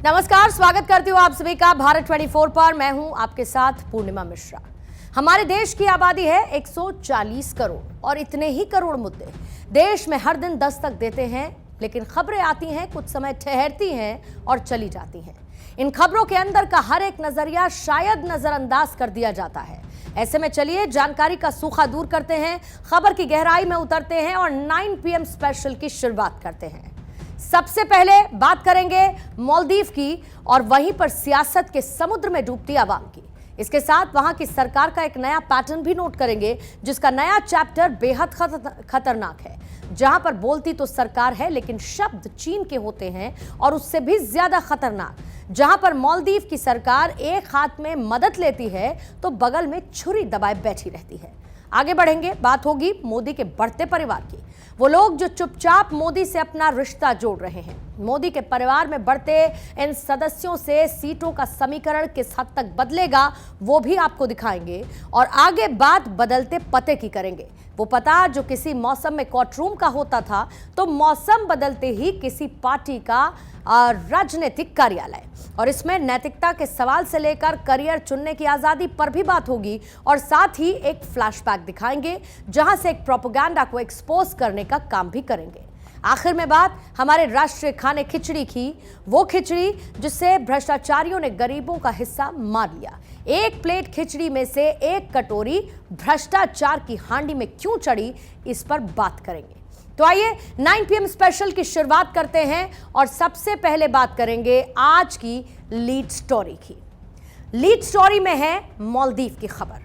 नमस्कार, स्वागत करती हूँ आप सभी का भारत 24 पर। मैं हूं आपके साथ पूर्णिमा मिश्रा। हमारे देश की आबादी है 140 करोड़ और इतने ही करोड़ मुद्दे देश में हर दिन दस्तक देते हैं। लेकिन खबरें आती हैं, कुछ समय ठहरती हैं और चली जाती हैं। इन खबरों के अंदर का हर एक नजरिया शायद नजरअंदाज कर दिया जाता है। ऐसे में चलिए जानकारी का सूखा दूर करते हैं, खबर की गहराई में उतरते हैं और 9 PM स्पेशल की शुरुआत करते हैं। सबसे पहले बात करेंगे मालदीव की और वहीं पर सियासत के समुद्र में डूबती आवाम की। इसके साथ वहां की सरकार का एक नया पैटर्न भी नोट करेंगे, जिसका नया चैप्टर बेहद खतरनाक है। जहां पर बोलती तो सरकार है, लेकिन शब्द चीन के होते हैं और उससे भी ज्यादा खतरनाक। जहां पर मालदीव की सरकार एक हाथ में मदद लेती है तो बगल में छुरी दबाए बैठी रहती है। आगे बढ़ेंगे, बात होगी मोदी के बढ़ते परिवार की। वो लोग जो चुपचाप मोदी से अपना रिश्ता जोड़ रहे हैं। मोदी के परिवार में बढ़ते इन सदस्यों से सीटों का समीकरण किस हद तक बदलेगा वो भी आपको दिखाएंगे। और आगे बात बदलते पते की करेंगे। वो पता जो किसी मौसम में कोर्टरूम का होता था, तो मौसम बदलते ही किसी पार्टी का राजनीतिक कार्यालय। और इसमें नैतिकता के सवाल से लेकर करियर चुनने की आजादी पर भी बात होगी। और साथ ही एक फ्लैशबैक दिखाएंगे, जहां से एक प्रोपेगेंडा को एक्सपोज करने का काम भी करेंगे। आखिर में बात हमारे राष्ट्रीय खाने खिचड़ी की, वो खिचड़ी जिससे भ्रष्टाचारियों ने गरीबों का हिस्सा मार लिया। एक प्लेट खिचड़ी में से एक कटोरी भ्रष्टाचार की हांडी में क्यों चढ़ी, इस पर बात करेंगे। तो आइए 9 PM स्पेशल की शुरुआत करते हैं और सबसे पहले बात करेंगे आज की लीड स्टोरी की। लीड स्टोरी में है मालदीव की खबर।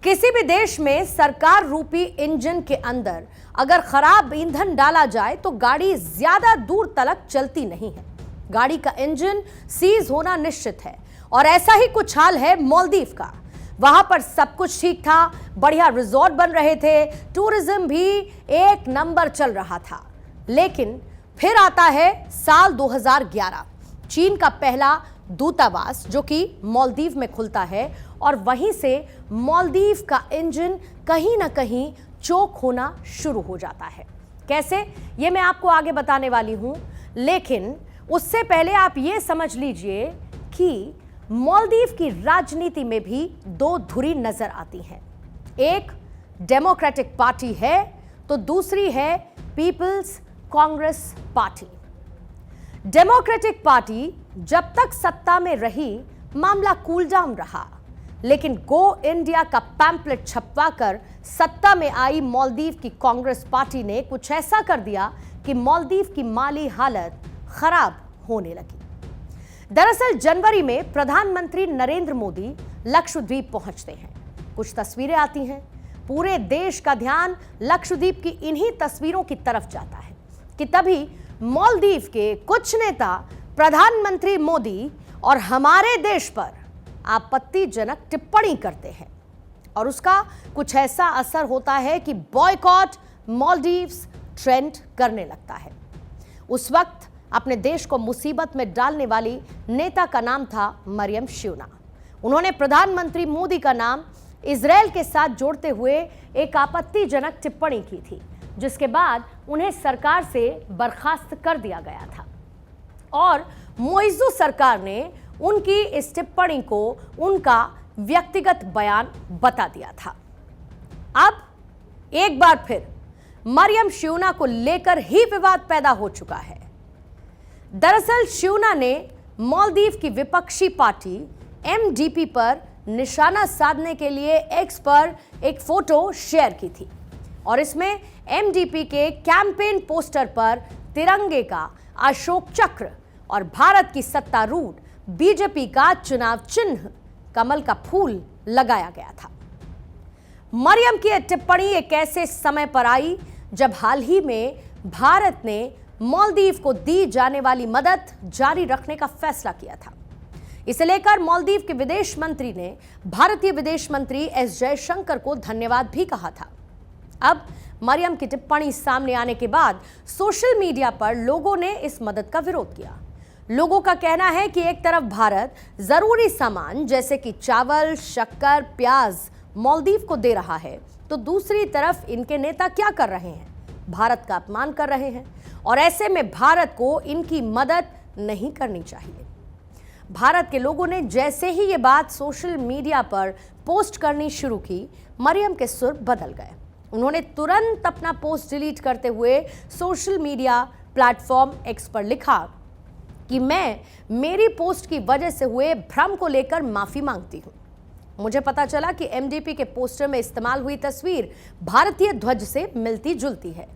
किसी भी देश में सरकार रूपी इंजन के अंदर अगर खराब ईंधन डाला जाए तो गाड़ी ज्यादा दूर तक चलती नहीं है। गाड़ी का इंजन सीज होना निश्चित है और ऐसा ही कुछ हाल है मालदीव का। वहां पर सब कुछ ठीक था, बढ़िया रिजॉर्ट बन रहे थे, टूरिज्म भी एक नंबर चल रहा था। लेकिन फिर आता है साल 2011, चीन का पहला दूतावास जो कि मालदीव में खुलता है और वहीं से मालदीव का इंजन कहीं ना कहीं चोक होना शुरू हो जाता है। कैसे, ये मैं आपको आगे बताने वाली हूं। लेकिन उससे पहले आप ये समझ लीजिए कि मालदीव की राजनीति में भी दो धुरी नजर आती हैं। एक डेमोक्रेटिक पार्टी है तो दूसरी है पीपल्स कांग्रेस पार्टी। डेमोक्रेटिक पार्टी जब तक सत्ता में रही मामला कूल डाउन रहा, लेकिन गो इंडिया का पैम्पलेट छपवाकर सत्ता में आई मालदीव की कांग्रेस पार्टी ने कुछ ऐसा कर दिया कि मालदीव की माली हालत खराब होने लगी। दरअसल जनवरी में प्रधानमंत्री नरेंद्र मोदी लक्षद्वीप पहुंचते हैं। कुछ तस्वीरें आती हैं, पूरे देश का ध्यान लक्षद्वीप की इन्हीं तस्वीरों की तरफ जाता है कि तभी मालदीव के कुछ नेता प्रधानमंत्री मोदी और हमारे देश पर आपत्तिजनक टिप्पणी करते हैं और उसका कुछ ऐसा असर होता है कि बॉयकॉट मालदीव्स ट्रेंड करने लगता है। उस वक्त अपने देश को मुसीबत में डालने वाली नेता का नाम था मरियम श्यूना। उन्होंने प्रधानमंत्री मोदी का नाम इजराइल के साथ जोड़ते हुए एक आपत्तिजनक टिप्पणी की थी, जिसके बाद उन्हें सरकार से बर्खास्त कर दिया गया था और मोइज़ू सरकार ने उनकी इस टिप्पणी को उनका व्यक्तिगत बयान बता दिया था। अब एक बार फिर मरियम श्यूना को लेकर ही विवाद पैदा हो चुका है। दरअसल श्यूना ने मालदीव की विपक्षी पार्टी MDP पर निशाना साधने के लिए एक्स पर एक फोटो शेयर की थी और इसमें MDP के कैंपेन पोस्टर पर तिरंगे का अशोक चक्र और भारत की सत्तारूढ़ बीजेपी का चुनाव चिन्ह कमल का फूल लगाया गया था। मरियम की टिप्पणी एक ऐसे समय पर आई जब हाल ही में भारत ने मालदीव को दी जाने वाली मदद जारी रखने का फैसला किया था। इसे लेकर मालदीव के विदेश मंत्री ने भारतीय विदेश मंत्री S जयशंकर को धन्यवाद भी कहा था। अब मरियम की टिप्पणी सामने आने के बाद सोशल मीडिया पर लोगों ने इस मदद का विरोध किया। लोगों का कहना है कि एक तरफ भारत जरूरी सामान जैसे कि चावल, शक्कर, प्याज मालदीव को दे रहा है, तो दूसरी तरफ इनके नेता क्या कर रहे हैं? भारत का अपमान कर रहे हैं और ऐसे में भारत को इनकी मदद नहीं करनी चाहिए। भारत के लोगों ने जैसे ही ये बात सोशल मीडिया पर पोस्ट करनी शुरू की, मरियम के सुर बदल गए। उन्होंने तुरंत अपना पोस्ट डिलीट करते हुए सोशल मीडिया प्लेटफॉर्म एक्स पर लिखा कि मैं मेरी पोस्ट की वजह से हुए भ्रम को लेकर माफी मांगती हूं। मुझे पता चला कि एमडीपी के पोस्टर में इस्तेमाल हुई तस्वीर भारतीय ध्वज से मिलती जुलती है।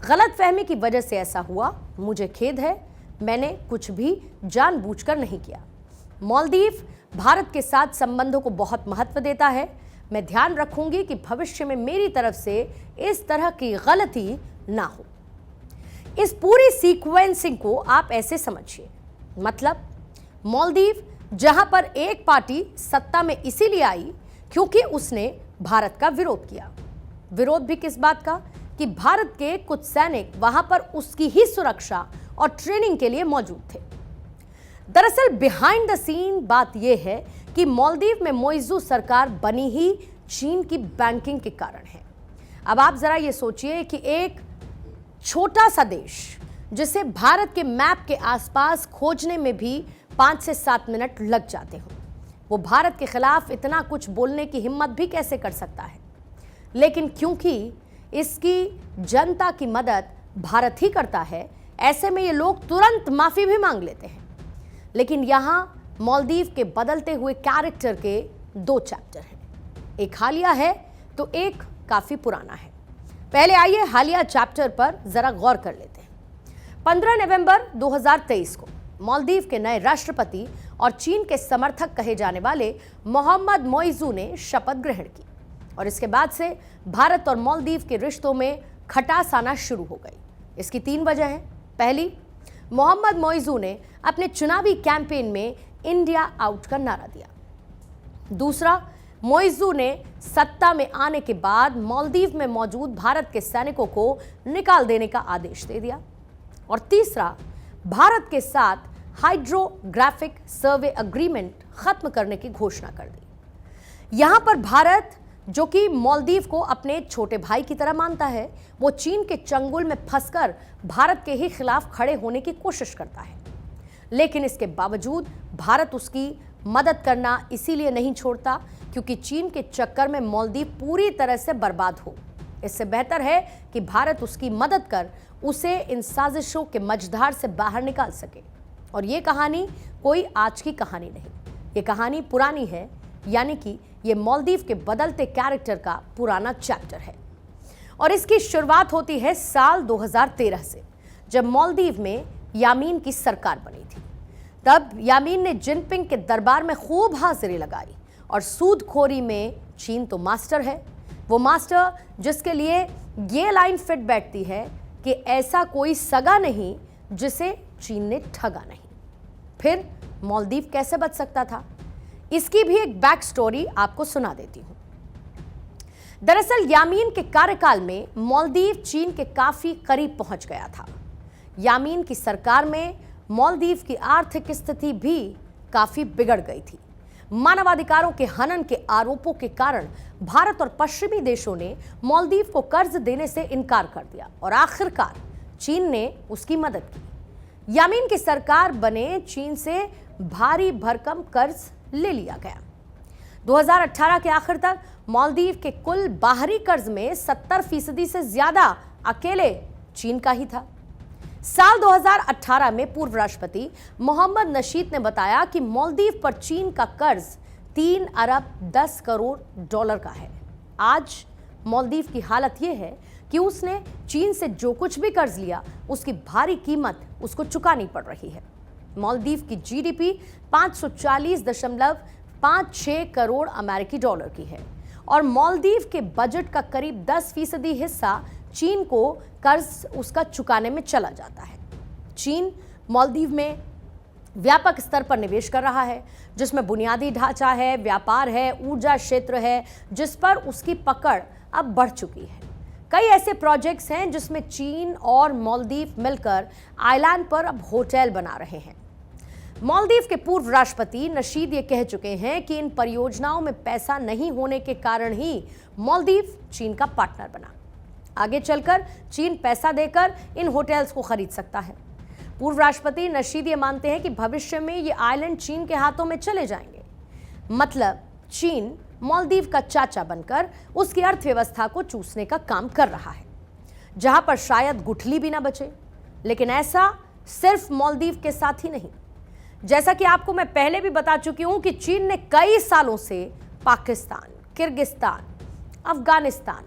गलतफहमी की वजह से ऐसा हुआ, मुझे खेद है। मैंने कुछ भी जानबूझकर नहीं किया। मालदीव भारत के साथ संबंधों को बहुत महत्व देता है। मैं ध्यान रखूंगी कि भविष्य में मेरी तरफ से इस तरह की गलती ना हो। इस पूरी सीक्वेंसिंग को आप ऐसे समझिए, मतलब मालदीव जहां पर एक पार्टी सत्ता में इसीलिए आई क्योंकि उसने भारत का विरोध किया। विरोध भी किस बात का? कि भारत के कुछ सैनिक वहां पर उसकी ही सुरक्षा और ट्रेनिंग के लिए मौजूद थे। दरअसल बिहाइंड द सीन बात यह है कि मालदीव में मोइज़ू सरकार बनी ही चीन की बैंकिंग के कारण है। अब आप जरा ये सोचिए कि एक छोटा सा देश जिसे भारत के मैप के आसपास खोजने में भी 5 से 7 मिनट लग जाते हो, वो भारत के खिलाफ इतना कुछ बोलने की हिम्मत भी कैसे कर सकता है? लेकिन क्योंकि इसकी जनता की मदद भारत ही करता है, ऐसे में ये लोग तुरंत माफी भी मांग लेते हैं। लेकिन यहां मालदीव के बदलते हुए कैरेक्टर के 2 चैप्टर हैं, एक हालिया है तो एक काफी पुराना है। पहले आइए हालिया चैप्टर पर जरा गौर कर लेते हैं। 15 नवंबर 2023 को मालदीव के नए राष्ट्रपति और चीन के समर्थक कहे जाने वाले मोहम्मद मोइज़ू ने शपथ ग्रहण की और इसके बाद से भारत और मालदीव के रिश्तों में खटास आना शुरू हो गई। इसकी 3 वजह हैं। पहली, मोहम्मद मोइज़ू ने अपने चुनावी कैंपेन में इंडिया आउट का नारा दिया। दूसरा, मोइज़ू ने सत्ता में आने के बाद मालदीव में मौजूद भारत के सैनिकों को निकाल देने का आदेश दे दिया। और तीसरा, भारत के साथ हाइड्रोग्राफिक सर्वे एग्रीमेंट खत्म करने की घोषणा कर दी। यहां पर भारत, जो कि मालदीव को अपने छोटे भाई की तरह मानता है, वो चीन के चंगुल में फंसकर भारत के ही खिलाफ खड़े होने की कोशिश करता है। लेकिन इसके बावजूद भारत उसकी मदद करना इसीलिए नहीं छोड़ता क्योंकि चीन के चक्कर में मालदीव पूरी तरह से बर्बाद हो। इससे बेहतर है कि भारत उसकी मदद कर उसे इन साजिशों के मझधार से बाहर निकाल सके। और ये कहानी कोई आज की कहानी नहीं, ये कहानी पुरानी है, यानी कि ये मालदीव के बदलते कैरेक्टर का पुराना चैप्टर है। और इसकी शुरुआत होती है साल 2013 से, जब मालदीव में यामीन की सरकार बनी थी। तब यामीन ने जिनपिंग के दरबार में खूब हाजिरी लगाई और सूदखोरी में चीन तो मास्टर है। वो मास्टर जिसके लिए ये लाइन फिट बैठती है कि ऐसा कोई सगा नहीं जिसे चीन ने ठगा नहीं। फिर मालदीव कैसे बच सकता था? इसकी भी एक बैक स्टोरी आपको सुना देती हूं। दरअसल यामीन के कार्यकाल में मालदीव चीन के काफी करीब पहुंच गया था। यामीन की सरकार में मालदीव की आर्थिक स्थिति भी काफी बिगड़ गई थी। मानवाधिकारों के हनन के आरोपों के कारण भारत और पश्चिमी देशों ने मालदीव को कर्ज देने से इनकार कर दिया और आखिरकार चीन ने उसकी मदद की। यामीन की सरकार बने चीन से भारी भरकम कर्ज ले लिया गया। 2018 के आखिर तक मालदीव के कुल बाहरी कर्ज में 70% से ज्यादा अकेले चीन का ही था। साल 2018 में पूर्व राष्ट्रपति मोहम्मद नशीद ने बताया कि मालदीव पर चीन का कर्ज 3 अरब 10 करोड़ डॉलर का है। आज मालदीव की हालत यह है कि उसने चीन से जो कुछ भी कर्ज लिया उसकी भारी कीमत उसको चुकानी पड़ रही है। मालदीव की जीडीपी 540.56 करोड़ अमेरिकी डॉलर की है और मालदीव के बजट का करीब 10% हिस्सा चीन को कर्ज उसका चुकाने में चला जाता है। चीन मालदीव में व्यापक स्तर पर निवेश कर रहा है, जिसमें बुनियादी ढांचा है, व्यापार है, ऊर्जा क्षेत्र है, जिस पर उसकी पकड़ अब बढ़ चुकी है। कई ऐसे प्रोजेक्ट्स हैं जिसमें चीन और मालदीव मिलकर आइलैंड पर अब होटल बना रहे हैं। मालदीव के पूर्व राष्ट्रपति नशीद ये कह चुके हैं कि इन परियोजनाओं में पैसा नहीं होने के कारण ही मालदीव चीन का पार्टनर बना। आगे चलकर चीन पैसा देकर इन होटल्स को खरीद सकता है। पूर्व राष्ट्रपति नशीद ये मानते हैं कि भविष्य में ये आइलैंड चीन के हाथों में चले जाएंगे। मतलब चीन मालदीव का चाचा बनकर उसकी अर्थव्यवस्था को चूसने का काम कर रहा है, जहां पर शायद गुठली भी ना बचे। लेकिन ऐसा सिर्फ मालदीव के साथ ही नहीं। जैसा कि आपको मैं पहले भी बता चुकी हूं कि चीन ने कई सालों से पाकिस्तान, किर्गिस्तान, अफगानिस्तान,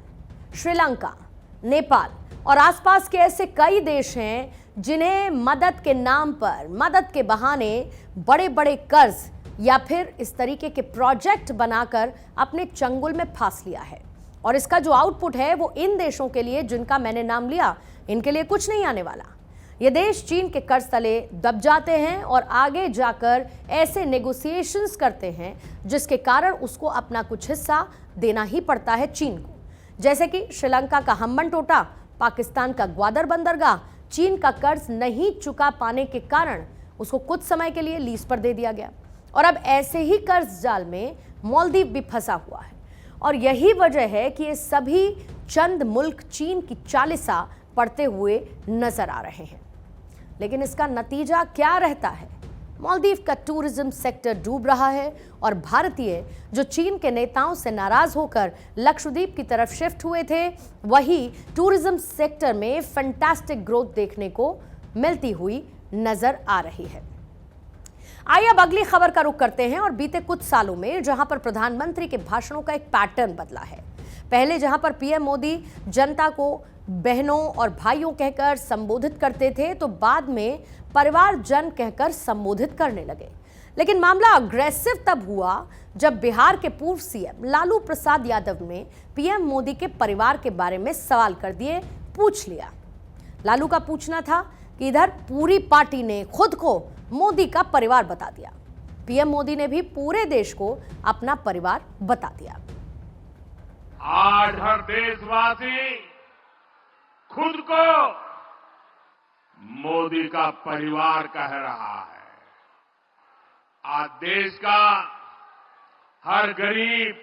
श्रीलंका, नेपाल और आसपास के ऐसे कई देश हैं जिन्हें मदद के नाम पर, मदद के बहाने बड़े बड़े कर्ज या फिर इस तरीके के प्रोजेक्ट बनाकर अपने चंगुल में फांस लिया है। और इसका जो आउटपुट है वो इन देशों के लिए, जिनका मैंने नाम लिया, इनके लिए कुछ नहीं आने वाला। ये देश चीन के कर्ज तले दब जाते हैं और आगे जाकर ऐसे नेगोशिएशंस करते हैं जिसके कारण उसको अपना कुछ हिस्सा देना ही पड़ता है चीन को। जैसे कि श्रीलंका का हम्बनटोटा, पाकिस्तान का ग्वादर बंदरगाह चीन का कर्ज नहीं चुका पाने के कारण उसको कुछ समय के लिए लीज पर दे दिया गया। और अब ऐसे ही कर्ज जाल में मालदीव भी फंसा हुआ है। और यही वजह है कि ये सभी चंद मुल्क चीन की चालीसा पड़ते हुए नजर आ रहे हैं। लेकिन इसका नतीजा क्या रहता है? मालदीव का टूरिज्म सेक्टर डूब रहा है और भारतीय जो चीन के नेताओं से नाराज होकर लक्षद्वीप की तरफ शिफ्ट हुए थे, वही टूरिज्म सेक्टर में फैंटास्टिक ग्रोथ देखने को मिलती हुई नजर आ रही है। आइए अब अगली खबर का रुख करते हैं और बीते कुछ सालों में जहां पर प्रधानमंत्री के भाषणों का एक पैटर्न बदला है। पहले जहां पर पीएम मोदी जनता को बहनों और भाइयों कहकर संबोधित करते थे, तो बाद में परिवारजन कहकर संबोधित करने लगे। लेकिन मामला अग्रेसिव तब हुआ जब बिहार के पूर्व सीएम लालू प्रसाद यादव ने पीएम मोदी के परिवार के बारे में सवाल कर दिए, पूछ लिया। लालू का पूछना था कि इधर पूरी पार्टी ने खुद को मोदी का परिवार बता दिया, पीएम मोदी ने भी पूरे देश को अपना परिवार बता दिया। आज हर देशवासी खुद को मोदी का परिवार कह रहा है। आज देश का हर गरीब,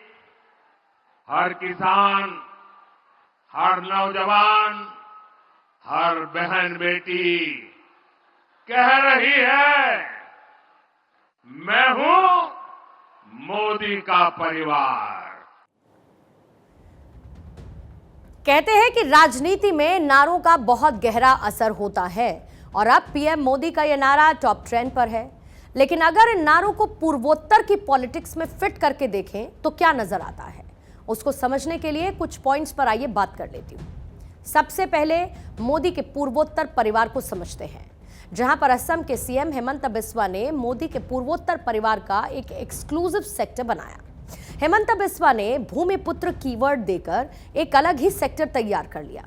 हर किसान, हर नौजवान, हर बहन बेटी कह रही है, मैं हूं मोदी का परिवार। कहते हैं कि राजनीति में नारों का बहुत गहरा असर होता है और अब पीएम मोदी का यह नारा टॉप ट्रेंड पर है। लेकिन अगर इन नारों को पूर्वोत्तर की पॉलिटिक्स में फिट करके देखें तो क्या नजर आता है, उसको समझने के लिए कुछ पॉइंट्स पर आइए बात कर लेती हूं। सबसे पहले मोदी के पूर्वोत्तर परिवार को समझते हैं, जहां पर असम के सीएम हेमंत बिस्वा ने मोदी के पूर्वोत्तर परिवार का एक एक्सक्लूसिव सेक्टर बनाया। हेमंत बिस्वा ने भूमिपुत्र कीवर्ड देकर एक अलग ही सेक्टर तैयार कर लिया,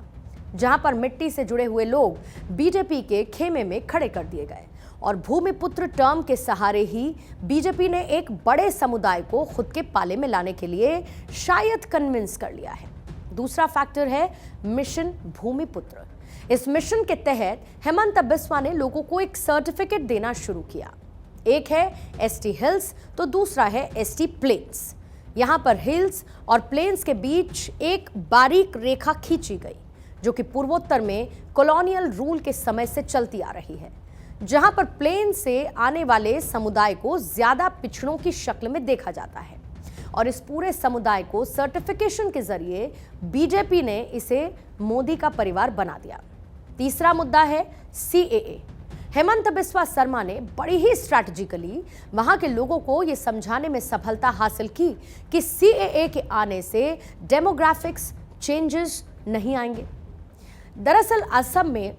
जहां पर मिट्टी से जुड़े हुए लोग बीजेपी के खेमे में खड़े कर दिए गए और भूमिपुत्र टर्म के सहारे ही बीजेपी ने एक बड़े समुदाय को खुद के पाले में लाने के लिए शायद कन्विंस कर लिया है। दूसरा फैक्टर है मिशन भूमिपुत्र। इस मिशन के तहत हेमंत बिस्वा ने लोगों को एक सर्टिफिकेट देना शुरू किया। एक है एसटी हिल्स तो दूसरा है एसटी प्लेन्स। यहां पर हिल्स और प्लेन्स के बीच एक बारीक रेखा खींची गई, जो कि पूर्वोत्तर में कॉलोनियल रूल के समय से चलती आ रही है, जहां पर प्लेन से आने वाले समुदाय को ज्यादा पिछड़ों की शक्ल में देखा जाता है और इस पूरे समुदाय को सर्टिफिकेशन के जरिए बीजेपी ने इसे मोदी का परिवार बना दिया। तीसरा मुद्दा है सीएए। हेमंत बिस्वा शर्मा ने बड़ी ही स्ट्रैटेजिकली वहां के लोगों को यह समझाने में सफलता हासिल की कि सीएए के आने से डेमोग्राफिक्स चेंजेस नहीं आएंगे। दरअसल असम में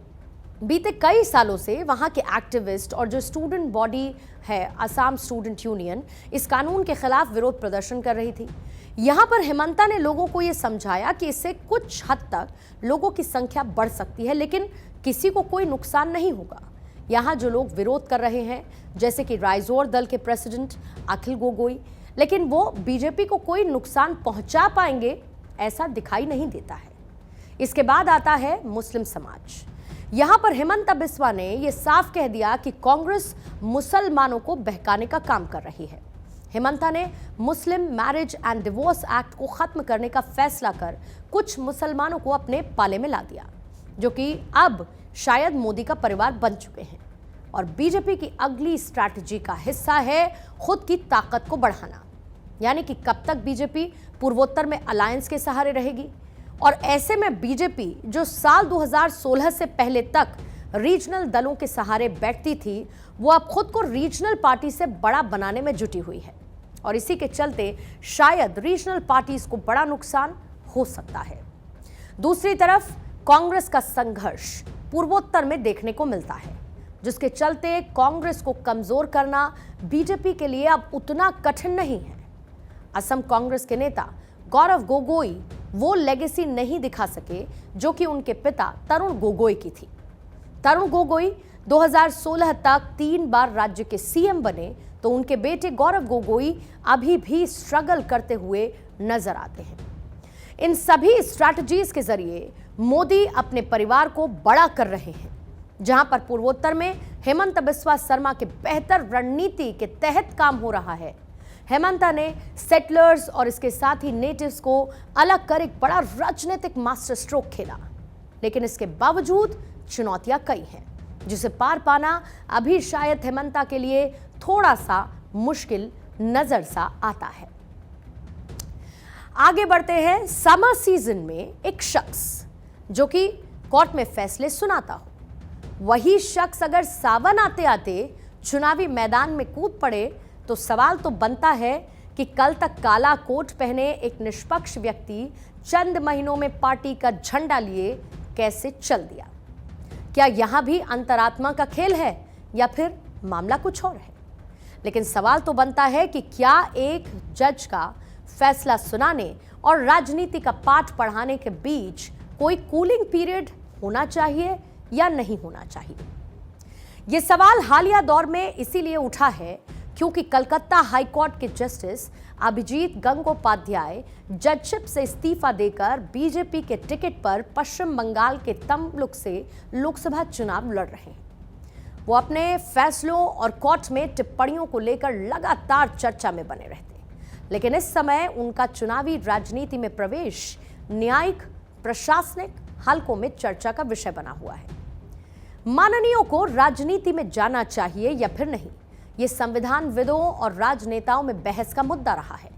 बीते कई सालों से वहां के एक्टिविस्ट और जो स्टूडेंट बॉडी है असम स्टूडेंट यूनियन, इस कानून के खिलाफ विरोध प्रदर्शन कर रही थी। यहां पर हेमंता ने लोगों को यह समझाया कि इससे कुछ हद तक लोगों की संख्या बढ़ सकती है, लेकिन किसी को कोई नुकसान नहीं होगा। यहाँ जो लोग विरोध कर रहे हैं, जैसे कि राइजोर दल के प्रेसिडेंट अखिल गोगोई, लेकिन वो बीजेपी को कोई नुकसान पहुंचा पाएंगे ऐसा दिखाई नहीं देता है। इसके बाद आता है मुस्लिम समाज। यहां पर हेमंत बिस्वा ने यह साफ कह दिया कि कांग्रेस मुसलमानों को बहकाने का काम कर रही है। हेमंता ने मुस्लिम मैरिज एंड डिवोर्स एक्ट को खत्म करने का फैसला कर कुछ मुसलमानों को अपने पाले में ला दिया, जो कि अब शायद मोदी का परिवार बन चुके हैं। और बीजेपी की अगली स्ट्रैटेजी का हिस्सा है खुद की ताकत को बढ़ाना। यानी कि कब तक बीजेपी पूर्वोत्तर में अलायंस के सहारे रहेगी, और ऐसे में बीजेपी जो साल 2016 से पहले तक रीजनल दलों के सहारे बैठती थी, वो अब खुद को रीजनल पार्टी से बड़ा बनाने में जुटी हुई है। और इसी के चलते शायद रीजनल पार्टीज को बड़ा नुकसान हो सकता है। दूसरी तरफ कांग्रेस का संघर्ष पूर्वोत्तर में देखने को मिलता है, जिसके चलते कांग्रेस को कमजोर करना बीजेपी के लिए अब उतना कठिन नहीं है। असम कांग्रेस के नेता गौरव गोगोई वो लेगेसी नहीं दिखा सके जो कि उनके पिता तरुण गोगोई की थी। तरुण गोगोई 2016 तक 3 बार राज्य के सीएम बने, तो उनके बेटे गौरव गोगोई अभी भी स्ट्रगल करते हुए नजर आते हैं। इन सभी स्ट्रैटेजीज के जरिए मोदी अपने परिवार को बड़ा कर रहे हैं। जहां पर पूर्वोत्तर में हेमंत बिस्वा शर्मा के बेहतर रणनीति के तहत काम हो रहा है। हेमंता ने सेटलर्स और इसके साथ ही नेटिव्स को अलग कर एक बड़ा राजनीतिक मास्टर स्ट्रोक खेला, लेकिन इसके बावजूद चुनौतियां कई हैं, जिसे पार पाना अभी शायद हेमंता के लिए थोड़ा सा मुश्किल नजर सा आता है। आगे बढ़ते हैं। समर सीजन में एक शख्स जो कि कोर्ट में फैसले सुनाता हो, वही शख्स अगर सावन आते आते चुनावी मैदान में कूद पड़े, तो सवाल तो बनता है कि कल तक काला कोट पहने एक निष्पक्ष व्यक्ति चंद महीनों में पार्टी का झंडा लिए कैसे चल दिया। क्या यहां भी अंतरात्मा का खेल है या फिर मामला कुछ और है? लेकिन सवाल तो बनता है कि क्या एक जज का फैसला सुनाने और राजनीति का पाठ पढ़ाने के बीच कोई कूलिंग पीरियड होना चाहिए या नहीं होना चाहिए? यह सवाल हालिया दौर में इसीलिए उठा है क्योंकि कलकत्ता हाईकोर्ट के जस्टिस अभिजीत गंगोपाध्याय जजशिप से इस्तीफा देकर बीजेपी के टिकट पर पश्चिम बंगाल के तमलुक से लोकसभा चुनाव लड़ रहे हैं। वो अपने फैसलों और कोर्ट में टिप्पणियों को लेकर लगातार चर्चा में बने रहते, लेकिन इस समय उनका चुनावी राजनीति में प्रवेश न्यायिक प्रशासनिक हलकों में चर्चा का विषय बना हुआ है। माननीयों को राजनीति में जाना चाहिए या फिर नहीं, ये संविधानविदों और राजनेताओं में बहस का मुद्दा रहा है।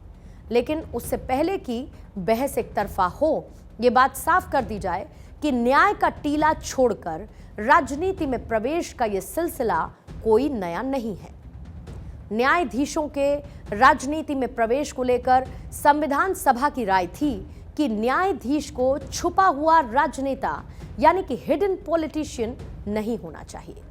लेकिन उससे पहले कि बहस एक तरफा हो, ये बात साफ कर दी जाए कि न्याय का टीला छोड़कर राजनीति में प्रवेश का ये सिलसिला कोई नया नहीं है। न्यायाधीशों के राजनीति में प्रवेश को लेकर संविधान सभा की राय थी कि न्यायाधीश को छुपा हुआ राजनेता यानी कि हिडन पॉलिटिशियन नहीं होना चाहिए।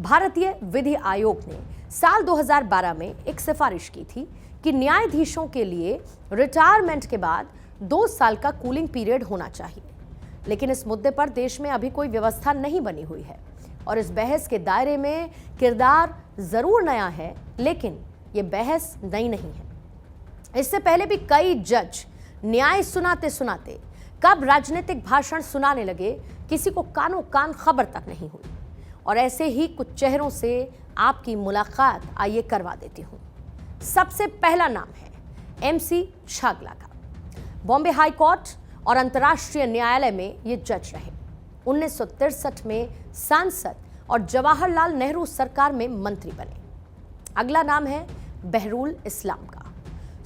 भारतीय विधि आयोग ने साल 2012 में एक सिफारिश की थी कि न्यायाधीशों के लिए रिटायरमेंट के बाद 2 साल का कूलिंग पीरियड होना चाहिए, लेकिन इस मुद्दे पर देश में अभी कोई व्यवस्था नहीं बनी हुई है। और इस बहस के दायरे में किरदार जरूर नया है, लेकिन यह बहस नई नहीं है। इससे पहले भी कई जज न्याय सुनाते सुनाते कब राजनीतिक भाषण सुनाने लगे, किसी को कानों कान खबर तक नहीं हुई। और ऐसे ही कुछ चेहरों से आपकी मुलाकात आइए करवा देती हूं। सबसे पहला नाम है एमसी छागला का। बॉम्बे हाई कोर्ट और अंतर्राष्ट्रीय न्यायालय में ये जज रहे। 1963 में सांसद और जवाहरलाल नेहरू सरकार में मंत्री बने। अगला नाम है बहरुल इस्लाम का।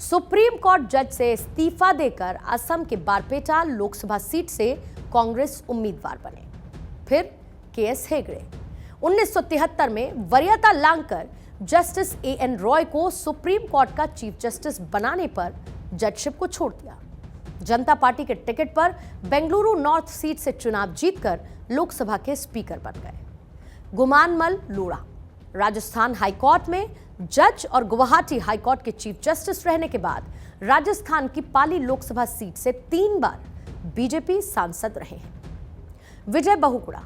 सुप्रीम कोर्ट जज से इस्तीफा देकर असम के बारपेटा लोकसभा सीट से कांग्रेस उम्मीदवार बने। फिर केएस हेगड़े 1973 में वरीयता लांघकर जस्टिस एएन रॉय को सुप्रीम कोर्ट का चीफ जस्टिस बनाने पर जजशिप को छोड़ दिया। जनता पार्टी के टिकट पर बेंगलुरु नॉर्थ सीट से चुनाव जीतकर लोकसभा के स्पीकर बन गए। गुमानमल लोढ़ा राजस्थान हाईकोर्ट में जज और गुवाहाटी हाईकोर्ट के चीफ जस्टिस रहने के बाद राजस्थान की पाली लोकसभा सीट से 3 बार बीजेपी सांसद रहे हैं। विजय बहुगुणा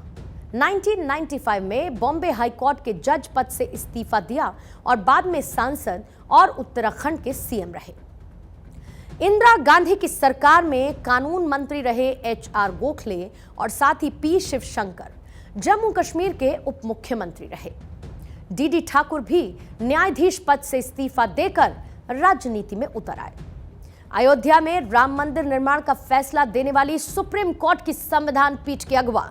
1995 में बॉम्बे हाईकोर्ट के जज पद से इस्तीफा दिया और बाद में सांसद और उत्तराखंड के सीएम रहे। इंदिरा गांधी की सरकार में कानून मंत्री रहे एचआर गोखले और साथ ही पी शिवशंकर जम्मू कश्मीर के उप मुख्यमंत्री रहे। डीडी ठाकुर भी न्यायाधीश पद से इस्तीफा देकर राजनीति में उतर आए। अयोध्या में राम मंदिर निर्माण का फैसला देने वाली सुप्रीम कोर्ट की संविधान पीठ के अगवा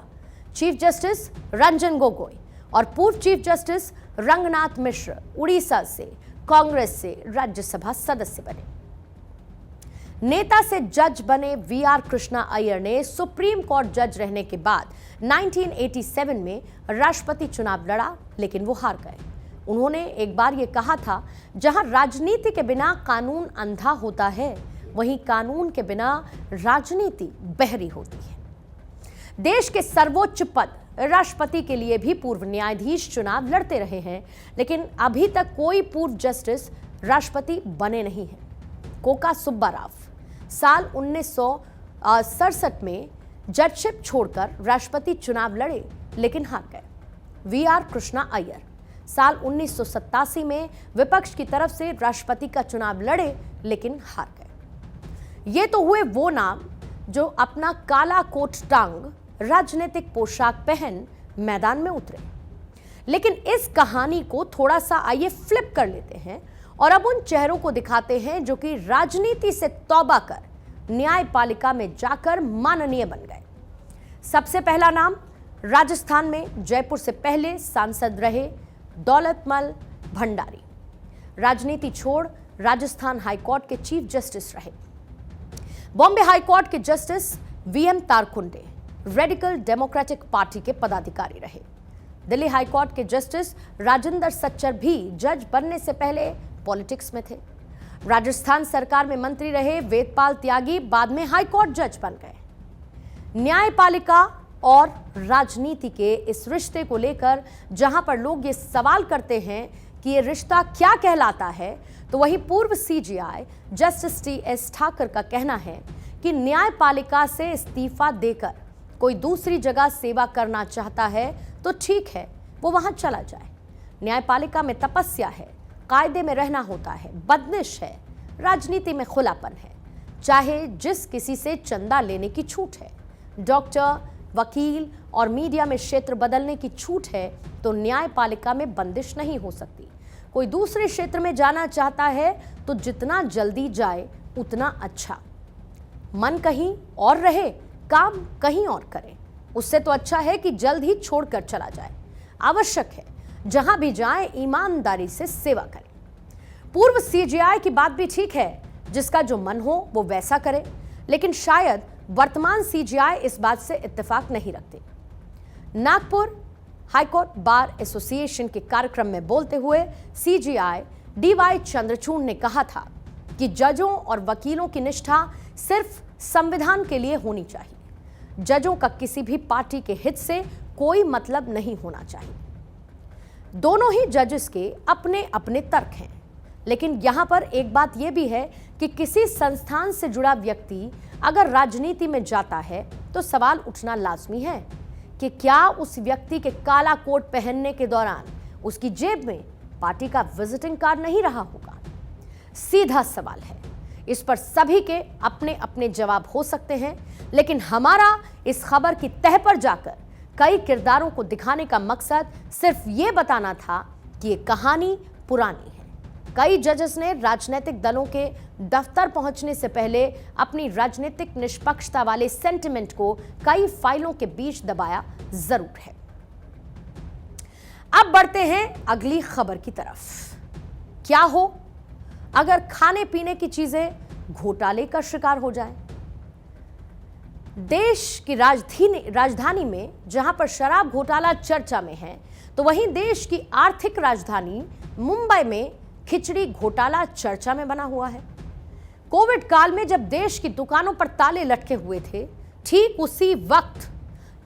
चीफ जस्टिस रंजन गोगोई और पूर्व चीफ जस्टिस रंगनाथ मिश्र उड़ीसा से कांग्रेस से राज्यसभा सदस्य बने। नेता से जज बने वीआर कृष्णा अय्यर ने सुप्रीम कोर्ट जज रहने के बाद 1987 में राष्ट्रपति चुनाव लड़ा, लेकिन वो हार गए। उन्होंने एक बार ये कहा था, जहां राजनीति के बिना कानून अंधा होता है, वहीं कानून के बिना राजनीति बहरी होती है। देश के सर्वोच्च पद राष्ट्रपति के लिए भी पूर्व न्यायाधीश चुनाव लड़ते रहे हैं, लेकिन अभी तक कोई पूर्व जस्टिस राष्ट्रपति बने नहीं हैं। कोका सुब्बा राव साल 1967 में जजशिप छोड़कर राष्ट्रपति चुनाव लड़े, लेकिन हार गए। वीआर कृष्णा अय्यर साल 1987 में विपक्ष की तरफ से राष्ट्रपति का चुनाव लड़े, लेकिन हार गए। ये तो हुए वो नाम जो अपना काला कोट टांग राजनीतिक पोशाक पहन मैदान में उतरे। लेकिन इस कहानी को थोड़ा सा आइए फ्लिप कर लेते हैं और अब उन चेहरों को दिखाते हैं जो कि राजनीति से तौबा कर न्यायपालिका में जाकर माननीय बन गए। सबसे पहला नाम राजस्थान में जयपुर से पहले सांसद रहे दौलतमल भंडारी। राजनीति छोड़ राजस्थान हाईकोर्ट के चीफ जस्टिस रहे। बॉम्बे हाईकोर्ट के justice VM Tarkunde radical democratic party के पदाधिकारी रहे। दिल्ली हाईकोर्ट के जस्टिस राजेंद्र सच्चर भी जज बनने से पहले पॉलिटिक्स में थे। राजस्थान सरकार में मंत्री रहे वेदपाल त्यागी बाद में हाईकोर्ट जज बन गए। न्यायपालिका और राजनीति के इस रिश्ते को लेकर जहां पर लोग ये सवाल करते हैं कि ये रिश्ता क्या कहलाता है, तो वही पूर्व सीजीआई जस्टिस टीएस ठाकर का कहना है कि न्यायपालिका से इस्तीफा देकर कोई दूसरी जगह सेवा करना चाहता है तो ठीक है, वो वहां चला जाए। न्यायपालिका में तपस्या है, कायदे में रहना होता है, बंदिश है, राजनीति में खुलापन है, चाहे जिस किसी से चंदा लेने की छूट है, डॉक्टर, वकील और मीडिया में क्षेत्र बदलने की छूट है, तो न्यायपालिका में बंदिश नहीं हो सकती। कोई दूसरे क्षेत्र में जाना चाहता है तो जितना जल्दी जाए उतना अच्छा। मन कहीं और रहे, काम कहीं और करे, उससे तो अच्छा है कि जल्द ही छोड़कर चला जाए। आवश्यक है जहां भी जाए ईमानदारी से सेवा करे। पूर्व सीजीआई की बात भी ठीक है, जिसका जो मन हो वो वैसा करे, लेकिन शायद वर्तमान सीजीआई इस बात से इत्तेफाक नहीं रखते। नागपुर हाईकोर्ट बार एसोसिएशन के कार्यक्रम में बोलते हुए सीजीआई डीवाई चंद्रचूड़ ने कहा था कि जजों और वकीलों की निष्ठा सिर्फ संविधान के लिए होनी चाहिए। जजों का किसी भी पार्टी के हित से कोई मतलब नहीं होना चाहिए। दोनों ही जजेस के अपने अपने तर्क हैं, लेकिन यहां पर एक बात यह भी है कि किसी संस्थान से जुड़ा व्यक्ति अगर राजनीति में जाता है तो सवाल उठना लाजमी है कि क्या उस व्यक्ति के काला कोट पहनने के दौरान उसकी जेब में पार्टी का विजिटिंग कार्ड नहीं रहा होगा। सीधा सवाल है, इस पर सभी के अपने अपने जवाब हो सकते हैं, लेकिन हमारा इस खबर की तह पर जाकर कई किरदारों को दिखाने का मकसद सिर्फ ये बताना था कि ये कहानी पुरानी है। कई जजेस ने राजनीतिक दलों के दफ्तर पहुंचने से पहले अपनी राजनीतिक निष्पक्षता वाले सेंटिमेंट को कई फाइलों के बीच दबाया जरूर है। अब बढ़ते हैं अगली खबर की तरफ। क्या हो अगर खाने पीने की चीजें घोटाले का शिकार हो जाए? देश की राजधानी में जहां पर शराब घोटाला चर्चा में है, तो वहीं देश की आर्थिक राजधानी मुंबई में खिचड़ी घोटाला चर्चा में बना हुआ है। कोविड काल में जब देश की दुकानों पर ताले लटके हुए थे, ठीक उसी वक्त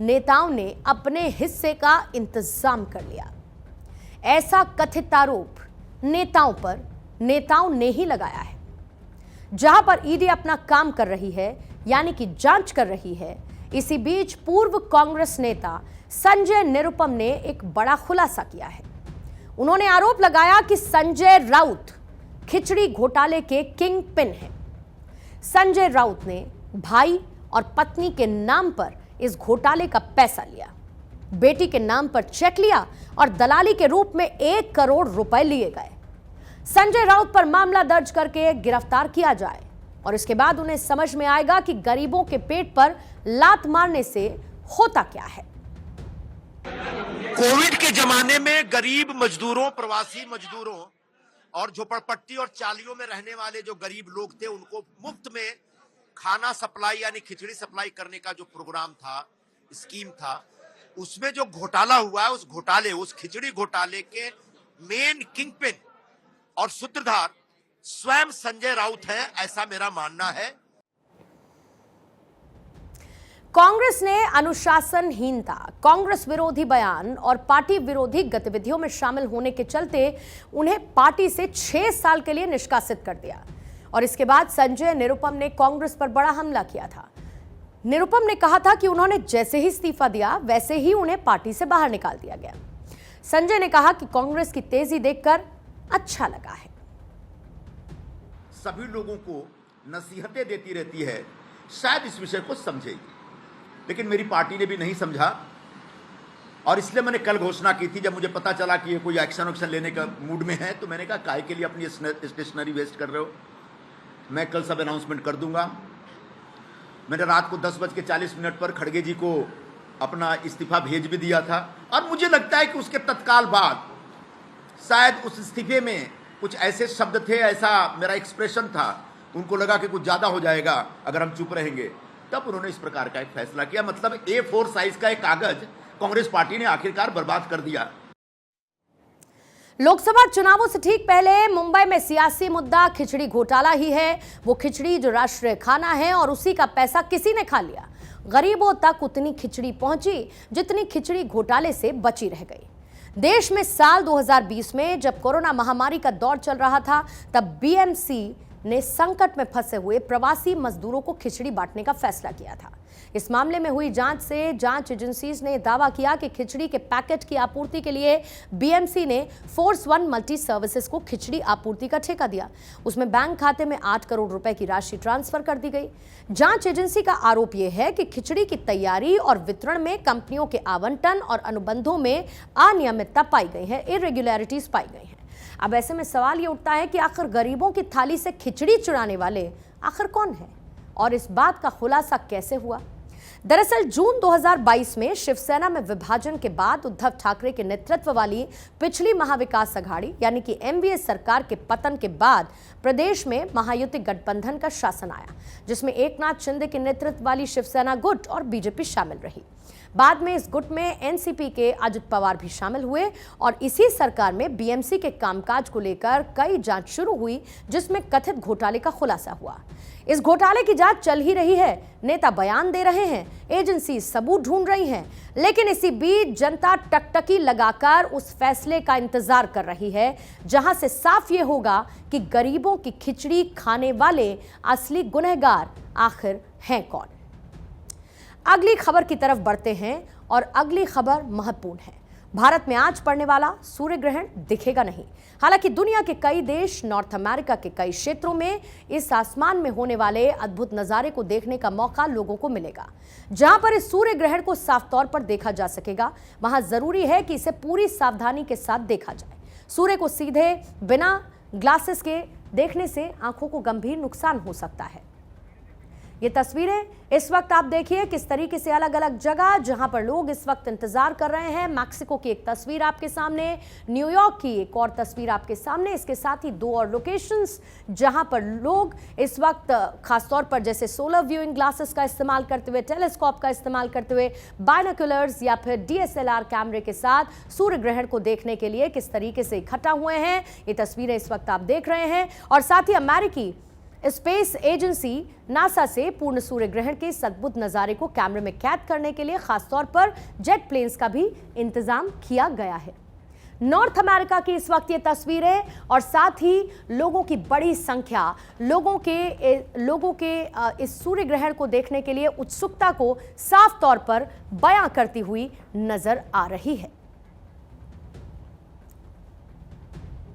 नेताओं ने अपने हिस्से का इंतजाम कर लिया। ऐसा कथित आरोप नेताओं ने ही लगाया है। जहां पर ईडी अपना काम कर रही है, यानी कि जांच कर रही है, इसी बीच पूर्व कांग्रेस नेता संजय निरुपम ने एक बड़ा खुलासा किया है। उन्होंने आरोप लगाया कि संजय राउत खिचड़ी घोटाले के किंग पिन हैं। संजय राउत ने भाई और पत्नी के नाम पर इस घोटाले का पैसा लिया, बेटी के नाम पर चेक लिया और दलाली के रूप में 1 करोड़ रुपए लिए गए। संजय राउत पर मामला दर्ज करके गिरफ्तार किया जाए और इसके बाद उन्हें समझ में आएगा कि गरीबों के पेट पर लात मारने से होता क्या है। कोविड के जमाने में गरीब मजदूरों, प्रवासी मजदूरों और झोपड़पट्टी और चालियों में रहने वाले जो गरीब लोग थे उनको मुफ्त में खाना सप्लाई यानी खिचड़ी सप्लाई करने का जो प्रोग्राम था, स्कीम था, उसमें जो घोटाला हुआ है उस खिचड़ी घोटाले के मेन किंगपिन और सूत्रधार स्वयं संजय राउत हैं, ऐसा मेरा मानना है। कांग्रेस ने अनुशासनहीनता, कांग्रेस विरोधी बयान और पार्टी विरोधी गतिविधियों में शामिल होने के चलते उन्हें पार्टी से 6 साल के लिए निष्कासित कर दिया। और इसके बाद संजय निरुपम ने कांग्रेस पर बड़ा हमला किया था। निरुपम ने कहा था कि उन्होंने जैसे ही इस्तीफा दिया वैसे ही उन्हें पार्टी से बाहर निकाल दिया गया। संजय ने कहा कि कांग्रेस की तेजी देखकर अच्छा लगा है। सभी लोगों को नसीहतें देती रहती है, शायद इस विषय को समझेगी, लेकिन मेरी पार्टी ने भी नहीं समझा और इसलिए मैंने कल घोषणा की थी। जब मुझे पता चला कि ये कोई एक्शन लेने का मूड में है तो मैंने कहा काहे के लिए अपनी स्टेशनरी वेस्ट कर रहे हो, मैं कल सब अनाउंसमेंट कर दूंगा। मैंने रात को 10:40 पर खड़गे जी को अपना इस्तीफा भेज भी दिया था और मुझे लगता है कि उसके तत्काल बाद शायद उस इस्तीफे में कुछ ऐसे शब्द थे, ऐसा मेरा एक्सप्रेशन था, उनको लगा कि कुछ ज्यादा हो जाएगा अगर हम चुप रहेंगे, तब उन्होंने इस प्रकार का एक फैसला किया। मतलब A4 साइज का एक कागज कांग्रेस पार्टी ने आखिरकार बर्बाद कर दिया। लोकसभा चुनावों से ठीक पहले मुंबई में सियासी मुद्दा खिचड़ी घोटाला ही है। वो खिचड़ी जो राष्ट्रीय खाना है और उसी का पैसा किसी ने खा लिया। गरीबों तक उतनी खिचड़ी पहुंची जितनी खिचड़ी घोटाले से बची रह गई। देश में साल 2020 में जब कोरोना महामारी का दौर चल रहा था तब बीएमसी ने संकट में फंसे हुए प्रवासी मजदूरों को खिचड़ी बांटने का फैसला किया था। इस मामले में हुई जांच से जांच एजेंसीज ने दावा किया कि खिचड़ी के पैकेट की आपूर्ति के लिए बीएमसी ने फोर्स वन मल्टी सर्विसेज को खिचड़ी आपूर्ति का ठेका दिया। उसमें बैंक खाते में 8 करोड़ रुपए की राशि ट्रांसफर कर दी गई। जांच एजेंसी का आरोप यह है कि खिचड़ी की तैयारी और वितरण में कंपनियों के आवंटन और अनुबंधों में अनियमितता पाई गई है, इरेगुलरिटीज पाई गई है। अब ऐसे में सवाल ये उठता है कि आखिर गरीबों की थाली से खिचड़ी चुराने वाले आखिर कौन है और इस बात का खुलासा कैसे हुआ? दरअसल जून 2022 में शिवसेना में विभाजन के बाद उद्धव ठाकरे के नेतृत्व वाली पिछली महाविकास अघाड़ी यानी कि एमवीए सरकार के पतन के बाद प्रदेश में महायुति गठबंधन का शासन आया, जिसमें एकनाथ शिंदे के नेतृत्व वाली शिवसेना गुट और बीजेपी शामिल रही। बाद में इस गुट में एनसीपी के अजित पवार भी शामिल हुए और इसी सरकार में बीएमसी के कामकाज को लेकर कई जांच शुरू हुई, जिसमें कथित घोटाले का खुलासा हुआ। इस घोटाले की जांच चल ही रही है, नेता बयान दे रहे हैं, एजेंसी सबूत ढूंढ रही हैं, लेकिन इसी बीच जनता टकटकी लगाकर उस फैसले का इंतजार कर रही है जहां से साफ ये होगा कि गरीबों की खिचड़ी खाने वाले असली गुनहगार आखिर हैं कौन। अगली खबर की तरफ बढ़ते हैं और अगली खबर महत्वपूर्ण है। भारत में आज पड़ने वाला सूर्य ग्रहण दिखेगा नहीं। हालांकि दुनिया के कई देश, नॉर्थ अमेरिका के कई क्षेत्रों में इस आसमान में होने वाले अद्भुत नजारे को देखने का मौका लोगों को मिलेगा। जहां पर इस सूर्य ग्रहण को साफ तौर पर देखा जा सकेगा, वहां जरूरी है कि इसे पूरी सावधानी के साथ देखा जाए। सूर्य को सीधे बिना ग्लासेस के देखने से आंखों को गंभीर नुकसान हो सकता है। ये तस्वीरें इस वक्त आप देखिए किस तरीके से अलग अलग जगह जहां पर लोग इस वक्त इंतजार कर रहे हैं। मैक्सिको की एक तस्वीर आपके सामने, न्यूयॉर्क की एक और तस्वीर आपके सामने, इसके साथ ही 2 और लोकेशंस जहां पर लोग इस वक्त खासतौर पर जैसे सोलर व्यूइंग ग्लासेस का इस्तेमाल करते हुए, टेलीस्कोप का इस्तेमाल करते हुए, बाइनोकुलर्स या फिर डीएसएलआर कैमरे के साथ सूर्य ग्रहण को देखने के लिए किस तरीके से इकट्ठा हुए हैं। ये तस्वीरें इस वक्त आप देख रहे हैं और साथ ही अमेरिकी स्पेस एजेंसी नासा से पूर्ण सूर्य ग्रहण के इस अद्भुत नजारे को कैमरे में कैद करने के लिए खासतौर पर जेट प्लेन्स का भी इंतजाम किया गया है। नॉर्थ अमेरिका की इस वक्त ये तस्वीरें और साथ ही लोगों की बड़ी संख्या लोगों के इस सूर्य ग्रहण को देखने के लिए उत्सुकता को साफ तौर पर बयां करती हुई नजर आ रही है।